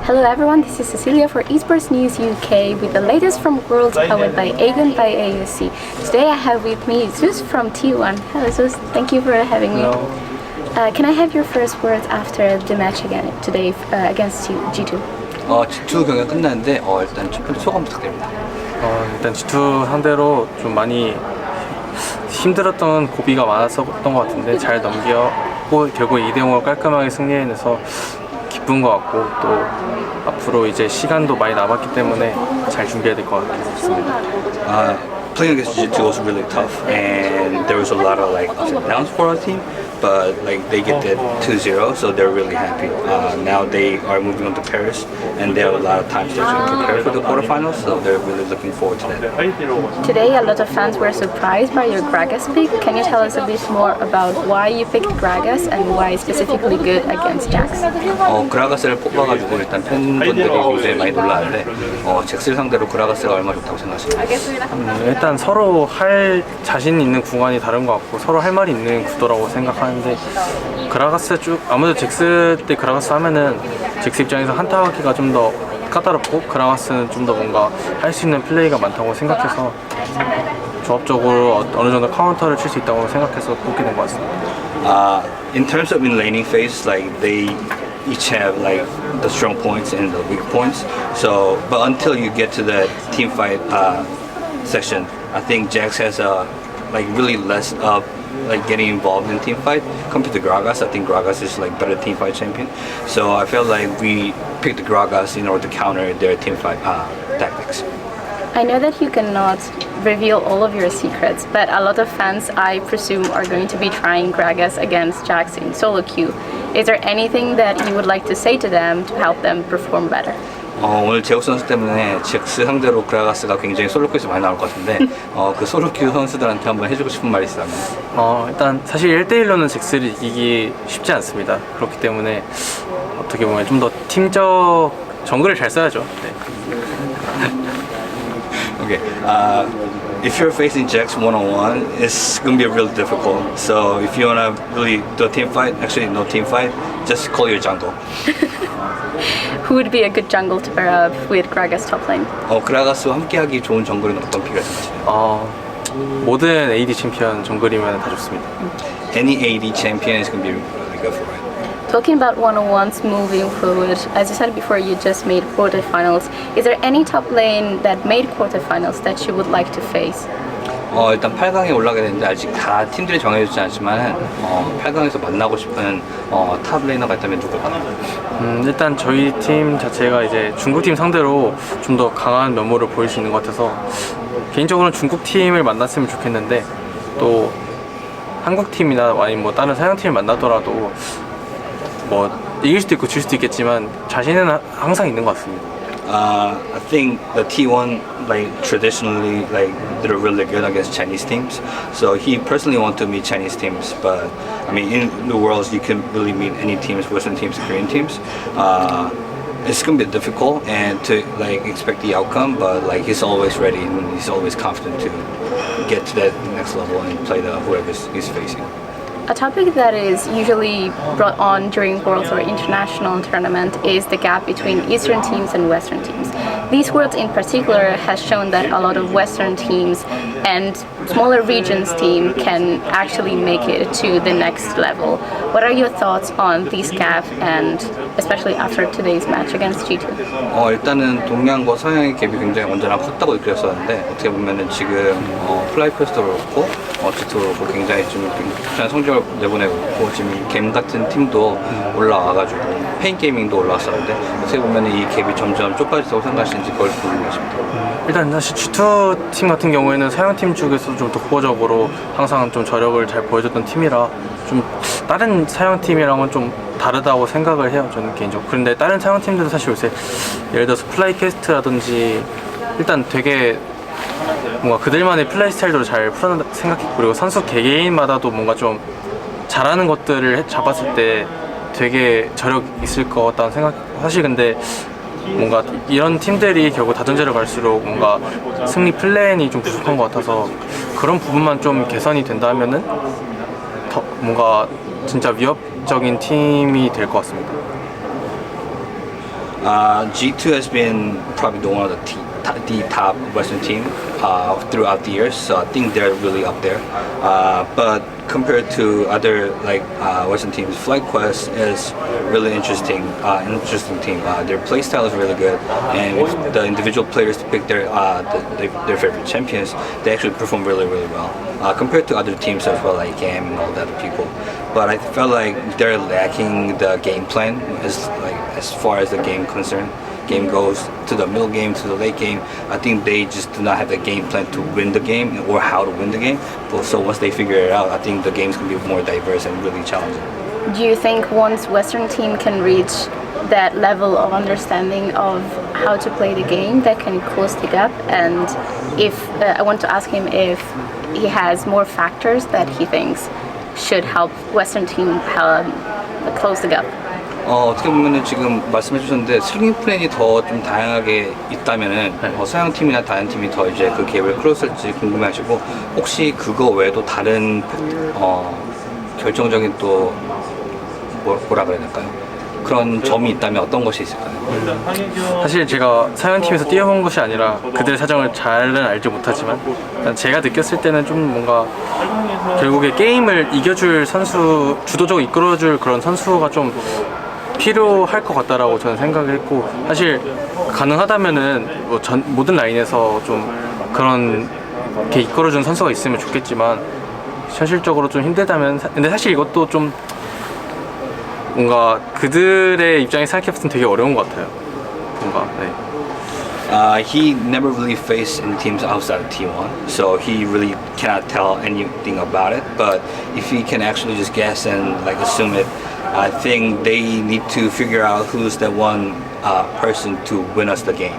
Hello everyone, this is Cecilia for Esports News UK with the latest from Worlds powered by Aegon by AUC. Today I have with me Zeus from T1. Hello Zeus, thank you for having me. Hello. Can I have your first words after the match again today against G2? G2 경기가 끝났는데 일단 첫 번째 소감 부탁드립니다. 일단 G2 상대로 좀 많이 힘들었던 고비가 많았었던 것 같은데 잘 넘겼고 결국 2대0으로 깔끔하게 승리해내서 기쁜 것 같고 또 앞으로 이제 시간도 많이 남았기 때문에 잘 준비해야 될 것 같습니다. Playing against G2 was really tough, and there was a lot of ups and downs for our team. But they get that 2-0, so they're really happy. Now they are moving on to Paris, and they have a lot of time to prepare for the quarterfinals, so they're really looking forward to that. Today, a lot of fans were surprised by your Gragas pick. Can you tell us a bit more about why you picked Gragas and why specifically good against Jax? 그라가스를 뽑아가지고 일단 팬분들이 굉장히 많이 놀라는데 잭스를 상대로 그라가스가 얼마나 좋다고 생각하십니까? 일단 서로 할 자신 있는 구간이 다른 것 같고 서로 할 말이 있는 구도라고 생각하는데 그라가스 아무래도 잭스 때 그라가스 하면은 잭스 입장에서 한타 하기가 좀 더 까다롭고 그라가스는 좀 더 뭔가 할 수 있는 플레이가 많다고 생각해서 조합적으로 어느 정도 카운터를 칠 수 있다고 생각해서 뽑게 된 것 같습니다. In terms of in laning phase, they each have the strong points and the weak points. So, but until you get to the team fight section, I think Jax has really less of getting involved in team fight compared to Gragas. I think Gragas is better team fight champion. So I feel like we picked Gragas in order to counter their team fight tactics. I know that you cannot reveal all of your secrets, but a lot of fans, I presume, are going to be trying Gragas against Jax in solo queue. Is there anything that you would like to say to them to help them perform better? 오늘 제우스 선수 때문에 잭스 상대로 그라가스가 굉장히 솔로큐에서 많이 나올 것 같은데 그 솔로큐 선수들한테 한번 해주고 싶은 말이 있다면? 일단 사실 1대1로는 잭스를 이기기 쉽지 않습니다. 그렇기 때문에 어떻게 보면 좀 더 팀적 정글을 잘 써야죠. 네. Okay. If you're facing Jax one-on-one, it's gonna be really difficult. So if you wanna really do a team fight, actually no team fight, just call your jungle. Who would be a good jungle to pair up with Gragas top lane? 그라가스와 함께하기 좋은 정글은 어떤 피가 있나요? 모든 AD 챔피언 정글이면 다 좋습니다. Any AD champion is gonna be really good for it. Talking about one-on-ones moving forward, as you said before, you just made quarterfinals. Is there any top lane that made quarterfinals that you would like to face? 일단 8강에 올라가게 됐는데 아직 다 팀들이 정해지지 않지만 8강에서 만나고 싶은 탑 레이너가 있다면 누굴까? 일단 저희 팀 자체가 이제 중국 팀 상대로 좀 더 강한 면모를 보일 수 있는 것 같아서 개인적으로는 중국 팀을 만났으면 좋겠는데 또 한국 팀이나 아니면 다른 서양 팀을 만나더라도 이길 수도 있고 질 수도 있겠지만 자신은 항상 있는 것 같습니다. I think the T1 traditionally they're really good against Chinese teams. So he personally want to meet Chinese teams, but I mean in the Worlds you can really meet any teams, Western teams, Korean teams. It's gonna be difficult and to expect the outcome, but he's always ready and he's always confident to get to that next level and play whoever he's facing. A topic that is usually brought on during Worlds or international tournament is the gap between Eastern teams and Western teams. These Worlds in particular has shown that a lot of Western teams and smaller regions team can actually make it to the next level. What are your thoughts on this gap and especially after today's match against G2? 일단은 동양과 서양의 갭이 굉장히 언제나 컸다고 느꼈었는데 어떻게 보면은 지금 플라이퀘스트로 그렇고 G2로 그렇고 굉장히 좀 괜찮은 성적을 내보내고 있고 지금 게임 같은 팀도 올라와가지고 페인 게이밍도 올라왔었는데 어떻게 보면 이 갭이 점점 좁아진다고 생각하시는지 그걸 궁금하십니다. 일단 사실 G2 팀 같은 경우에는 서양 팀 쪽에서 좀 독보적으로 항상 좀 저력을 잘 보여줬던 팀이라 좀 다른 서양 팀이랑은 좀 다르다고 생각을 해요. 저는 개인적으로. 그런데 다른 서양 팀들도 사실 요새 예를 들어서 플라이캐스트라든지 일단 되게 뭔가 그들만의 플레이 스타일도 잘 풀어낸다 생각했고 그리고 선수 개개인마다도 뭔가 좀 잘하는 것들을 잡았을 때 되게 저력 있을 것 같다는 생각. 사실 근데 뭔가 이런 팀들이 결국 다전제로 갈수록 뭔가 승리 플랜이 좀 부족한 것 같아서 그런 부분만 좀 개선이 된다면은 더 뭔가 진짜 위협적인 팀이 될 것 같습니다. G2 has been probably the one of the top Western team throughout the years, so I think they're really up there. But compared to other Western teams, FlightQuest is really interesting team. Their playstyle is really good, and if the individual players to pick their favorite champions, they actually perform really well compared to other teams as well, like GAM and all the other people. But I felt like they're lacking the game plan as far as the game goes, to the middle game, to the late game. I think they just do not have the game plan to win the game or how to win the game. But so once they figure it out, I think the game's gonna be more diverse and really challenging. Do you think once Western team can reach that level of understanding of how to play the game, that can close the gap? And if I want to ask him if he has more factors that he thinks should help Western team close the gap. 어떻게 보면은 지금 말씀해 주셨는데 슬링 플랜이 더 좀 다양하게 있다면은 서양 팀이나 다른 팀이 더 이제 그 갭을 클로스할지 궁금해하시고, 혹시 그거 외에도 다른 결정적인 또 뭐라 그래야 될까요? 그런 점이 있다면 어떤 것이 있을까요? 사실 제가 서양팀에서 뛰어본 것이 아니라 그들의 사정을 잘은 알지 못하지만 제가 느꼈을 때는 좀 뭔가 결국에 게임을 이겨줄 선수, 주도적으로 이끌어줄 그런 선수가 좀 필요할 것 같다라고 저는 생각을 했고, 사실 가능하다면은 뭐 모든 라인에서 좀 그런 게 이끌어주는 선수가 있으면 좋겠지만 현실적으로 좀 힘들다면, 근데 사실 이것도 좀 뭔가 그들의 입장에 생각해봤을 때 되게 어려운 것 같아요. 뭔가 네. He never really faced in teams outside of T1, so he really cannot tell anything about it. But if he can actually just guess and assume it, I think they need to figure out who's the one person to win us the game,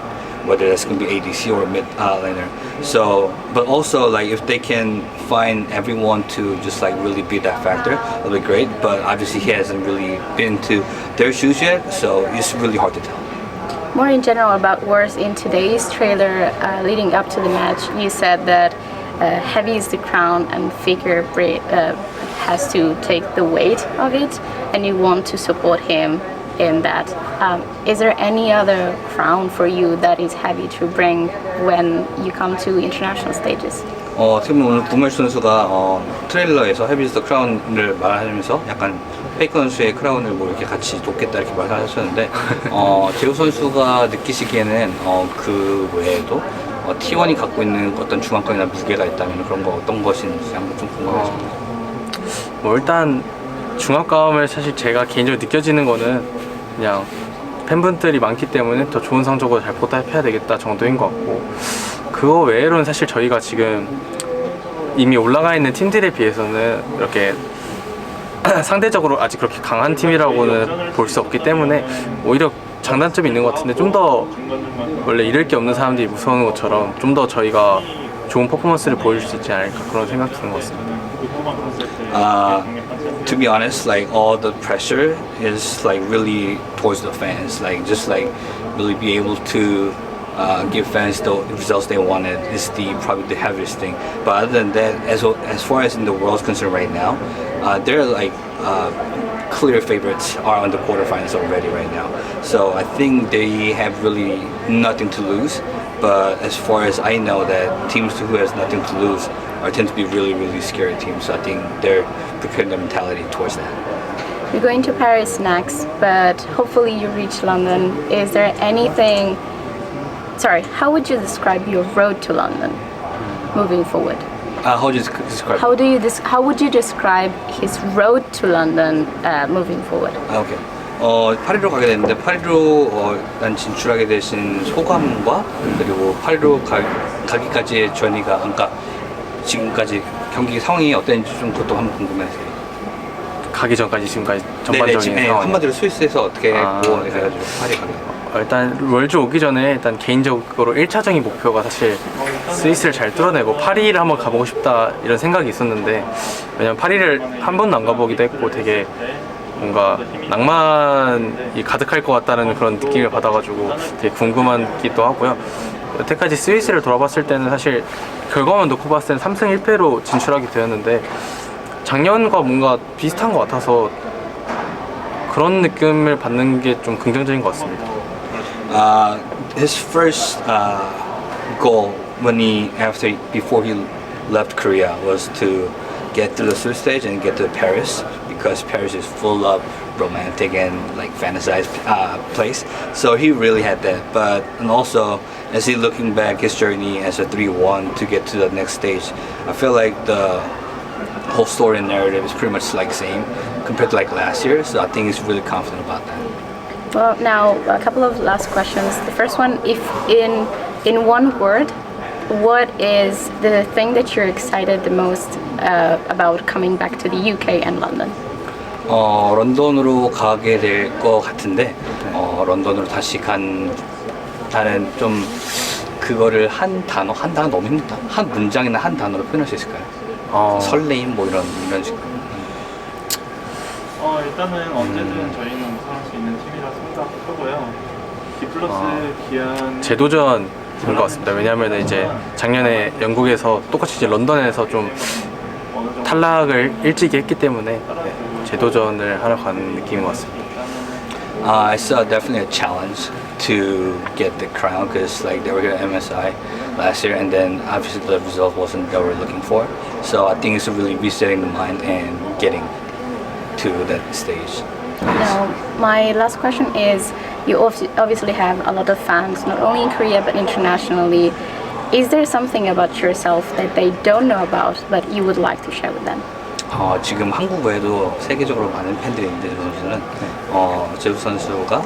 whether that's going to be ADC or mid laner. So, but also if they can find everyone to just really be that factor, it'll be great. But obviously he hasn't really been to their shoes yet, so it's really hard to tell. More in general about Wars, in today's trailer leading up to the match, you said that Heavy is the crown and Faker has to take the weight of it, and you want to support him in that. Is there any other crown for you that is Heavy to bring when you come to international stages? 어떻게 보면 오늘 구멜 선수가 트레일러에서 헤비스 더 크라운을 말하면서 약간 페이커 선수의 크라운을 뭐 이렇게 같이 돕겠다 이렇게 말하셨는데 제우 선수가 느끼시기에는 그 외에도 T1이 갖고 있는 어떤 중앙권이나 무게가 있다면 그런 거 어떤 것인지 한번 좀 궁금해집니다. 뭐 일단 중압감을 사실 제가 개인적으로 느껴지는 거는 그냥 팬분들이 많기 때문에 더 좋은 성적으로 잘 보답해야 되겠다 정도인 것 같고, 그거 외로는 사실 저희가 지금 이미 올라가 있는 팀들에 비해서는 이렇게 상대적으로 아직 그렇게 강한 팀이라고는 볼 수 없기 때문에 오히려 장단점이 있는 것 같은데, 좀 더 원래 잃을 게 없는 사람들이 무서운 것처럼 좀 더 저희가 좋은 퍼포먼스를 보여줄 수 있지 않을까 그런 생각이 드는 것 같습니다. To be honest, all the pressure is really towards the fans. Just really be able to give fans the results they wanted is probably the heaviest thing. But other than that, as far as in the world's concerned right now, they're clear favorites are on the quarterfinals already right now. So I think they have really nothing to lose. But as far as I know, that teams who has nothing to lose tend to be really scary teams. So I think they're preparing their mentality towards that. You're going to Paris next, but hopefully you reach London. Is there anything? Sorry, how would you describe your road to London moving forward? How would you describe? How would you describe his road to London moving forward? Okay. 파리로 가게 됐는데 파리로 일단 진출하게 되신 소감과 그리고 파리로 가기까지의 저니가 그러니까 지금까지 경기 상황이 어땠는지 좀 그것도 한번 궁금해서요. 가기 전까지 지금까지 전반적인 상황. 한마디로 스위스에서 어떻게 했고 해가지고 파리 가게. 일단 월드 오기 전에 일단 개인적으로 1차적인 목표가 사실 스위스를 잘 뚫어내고 파리를 한번 가보고 싶다 이런 생각이 있었는데, 왜냐면 파리를 한 번도 안 가보기도 했고 되게 뭔가 낭만이 가득할 것 같다는 그런 느낌을 받아가지고 되게 궁금하기도 하고요. 여태까지 스위스를 돌아봤을 때는 사실 결과만 놓고 봤을 때는 3승 1패로 진출하게 되었는데, 작년과 뭔가 비슷한 것 같아서 그런 느낌을 받는 게 좀 긍정적인 것 같습니다. His first goal before he left Korea was to get through the third stage and get to Paris, because Paris is full of romantic and like fantasized place. So he really had that. And also, as he looking back his journey as a 3-1 to get to the next stage, I feel like the whole story and narrative is pretty much like same compared to like last year. So I think he's really confident about that. Well, now a couple of last questions. The first one, if in one word, what is the thing that you're excited the most about coming back to the UK and London? 런던으로 가게 될 것 같은데, 런던으로 다시 간다는 좀 그거를 한 단어 너무 힘들다. 한 문장이나 한 단어로 표현할 수 있을까요? 설레임 뭐 이런 식으로. 일단은 언제든 저희는 우승할 수 있는 팀이라 생각하고요. 디플러스 기한 재도전인 것 같습니다. 왜냐하면 이제 작년에 영국에서 똑같이 이제 런던에서 좀 탈락을 일찍이 했기 때문에 재도전을 하러 가는 느낌인 것 같습니다. I saw definitely a challenge to get the crown, because like they were here at MSI last year, and then obviously the result wasn't that we were looking for. So I think it's really resetting the mind and getting to that stage. Now, my last question is, you obviously have a lot of fans, not only in Korea but internationally. Is there something about yourself that they don't know about but you would like to share with them? 지금 한국 외에도 세계적으로 많은 팬들이 있는데 제우스 선수가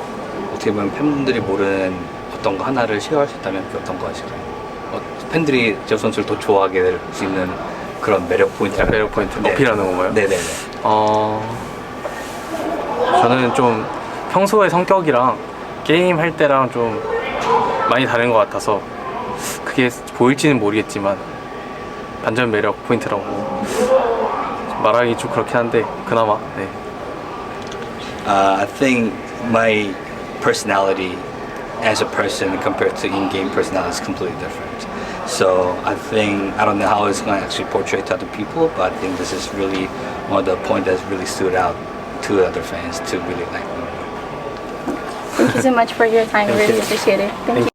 어떻게 보면 팬분들이 모르는 어떤 거 하나를 쉐어할 수 있다면 그게 어떤 거 하실까요? 팬들이 제우스 선수를 더 좋아하게 될 수 있는 그런 매력 포인트 어필하는 건가요? 네네네. 저는 좀 평소의 성격이랑 게임 할 때랑 좀 많이 다른 것 같아서 그게 보일지는 모르겠지만 반전 매력 포인트라고 말하기 좀 그렇긴 한데 그나마 네. I think my personality as a person compared to in-game personality is completely different. So I don't know how it's going to actually portray to other people, but I think this is really one of the points that's really stood out to other fans to really like me. Thank you so much for your time. Really appreciate it. Thank you.